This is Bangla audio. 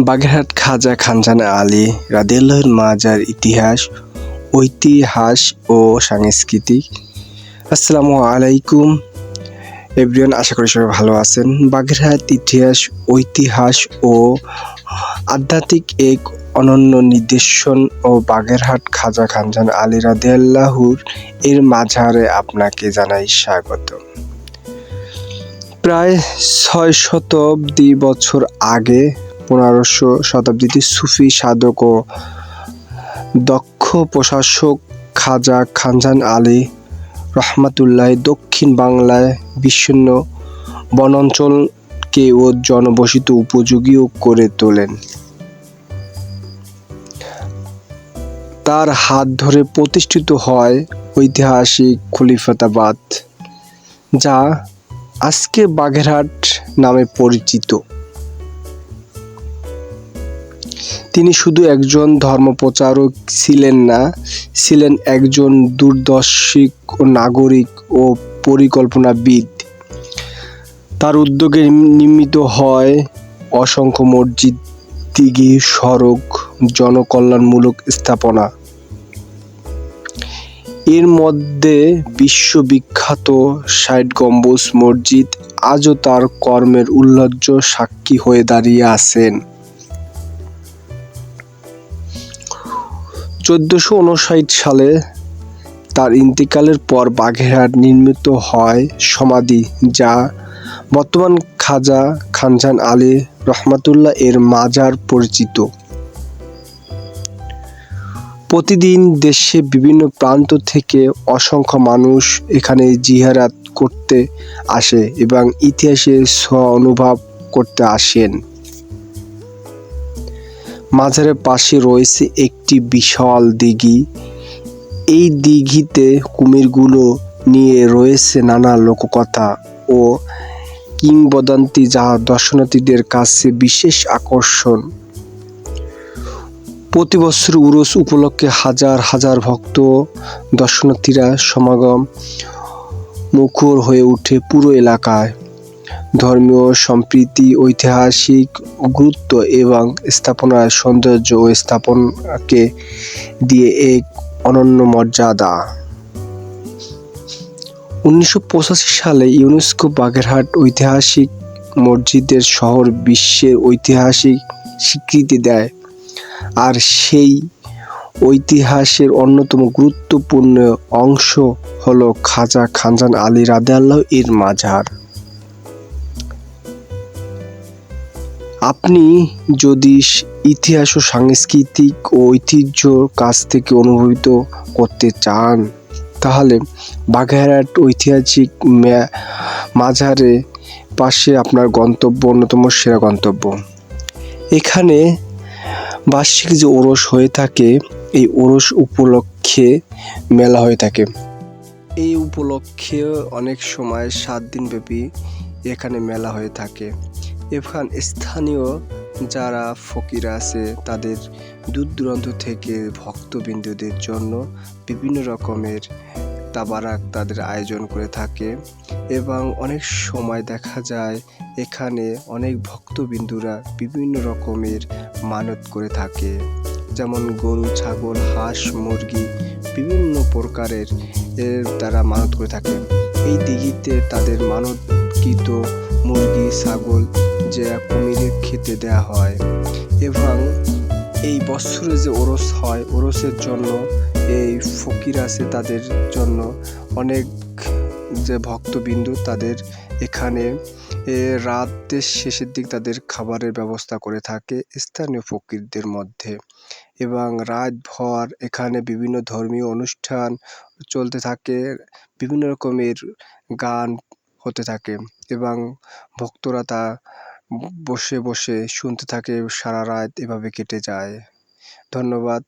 বাগেরহাট খাজা খানজান আলী রাদিয়াল্লাহুর মাজার ঐতিহাস ও সাংস্কৃতিক। আসসালামু আলাইকুম এভরিওয়ান, আশা করি সবাই ভালো আছেন। বাগেরহাট ঐতিহাস ও আধ্যাত্মিক এক অনন্য নিদর্শন ও বাগেরহাট খাজা খানজান আলী রাদিয়াল্লাহুর এর মাজারে আপনাকে জানাই স্বাগত। প্রায় 6 শতাব্দী বছর আগে 1500 শতাব্দীতে সুফি সাধক ও দক্ষ প্রশাসক খাজা খানজান আলী রহমাতুল্লাহ দক্ষিণ বাংলায় বিচ্ছিন্ন বনাঞ্চলকে ও জনবসতি উপযোগী করে তোলেন। তার হাত ধরে প্রতিষ্ঠিত হয় ঐতিহাসিক খলিফাবাদ, যা আজকে বাগেরহাট নামে পরিচিত। তিনি শুধু একজন ধর্মপ্রচারক ছিলেন না, ছিলেন একজন দূরদর্শী নাগরিক ও পরিকল্পনাবিদ। তার উদ্যোগে নির্মিত হয় অসংখ্য মসজিদ, দিঘি, সড়ক, জনকল্যাণমূলক স্থাপনা। এর মধ্যে বিশ্ববিখ্যাত ৬০ গম্বুজ মসজিদ আজও তার কর্মের উল্লেখযোগ্য সাক্ষী হয়ে দাঁড়িয়ে আছেন। ১৪৫৯ সালে তার ইন্তেকালের পর বাগেরহাট নির্মিত হয় সমাধি, যা বর্তমান খাজা খানজান আলী রহমাতুল্লাহ এর মাজার পরিচিত। প্রতিদিন দেশের বিভিন্ন প্রান্ত থেকে অসংখ্য মানুষ এখানে জিয়ারত করতে আসে এবং ইতিহাসের অনুভব করতে আসেন। মাজারের পাশে রয়েছে একটি বিশাল দিঘি। এই দিঘিতে কুমিরগুলো নিয়ে রয়েছে নানা লোককথা ও কিংবদন্তি, যা দর্শনার্থীদের কাছে বিশেষ আকর্ষণ। প্রতি বছর উরুস উপলক্ষে হাজার হাজার ভক্ত দর্শনার্থীরা সমাগম মুখর হয়ে ওঠে পুরো এলাকায়। ধর্মীয় সম্প্রীতি, ঐতিহাসিক গুরুত্ব এবং স্থাপনার সৌন্দর্য ও স্থাপনাকে দিয়ে এক অনন্য মর্যাদা। ১৯৮৫ সালে ইউনেস্কো বাগেরহাট ঐতিহাসিক মসজিদের শহর বিশ্বের ঐতিহাসিক স্বীকৃতি দেয়, আর সেই ঐতিহাসের অন্যতম গুরুত্বপূর্ণ অংশ হলো খাজা খানজান আলী রাদিয়াল্লাহু এর মাজার। আপনি যদি ইতিহাস ও সাংস্কৃতিক ও ঐতিহ্যর কাছ থেকে অনুভূত করতে চান, তাহলে বাগেরহাট ঐতিহাসিক মাজারে পাশে আপনার গন্তব্য অন্যতম সেরা গন্তব্য। এখানে বার্ষিক যে ওরস হয়ে থাকে, এই ওরস উপলক্ষে মেলা হয়ে থাকে। এই উপলক্ষে অনেক সময় 7 দিন ব্যাপী এখানে মেলা হয়ে থাকে। এখানে স্থানীয় যারা ফকির আছে, তাদের দূর দূরান্ত থেকে ভক্তবৃন্দদের জন্য বিভিন্ন রকমের তাবারাক তাদের আয়োজন করে থাকে এবং অনেক সময় দেখা যায় এখানে অনেক ভক্তবৃন্দুরা বিভিন্ন রকমের মানত করে থাকে, যেমন গরু, ছাগল, হাঁস, মুরগি বিভিন্ন প্রকারের তারা মানত করে থাকে। এই দিঘিতে তাদের মানতকৃত মুরগি, ছাগল যে কুমিরের খেতে দেয়া হয় এবং এই বছরে যে ওরস হয়, ওরসের জন্য এই ফকির আছে তাদের জন্য অনেক যে ভক্তবিন্দু তাদের এখানে রাতের শেষের দিক তাদের খাবারের ব্যবস্থা করে থাকে স্থানীয় ফকিরদের মধ্যে, এবং রাতভর এখানে বিভিন্ন ধর্মীয় অনুষ্ঠান চলতে থাকে, বিভিন্ন রকমের গান হতে থাকে এবং ভক্তরা তা বসে বসে শুনতে থাকে। সারা রাত এভাবে কেটে যায়। ধন্যবাদ।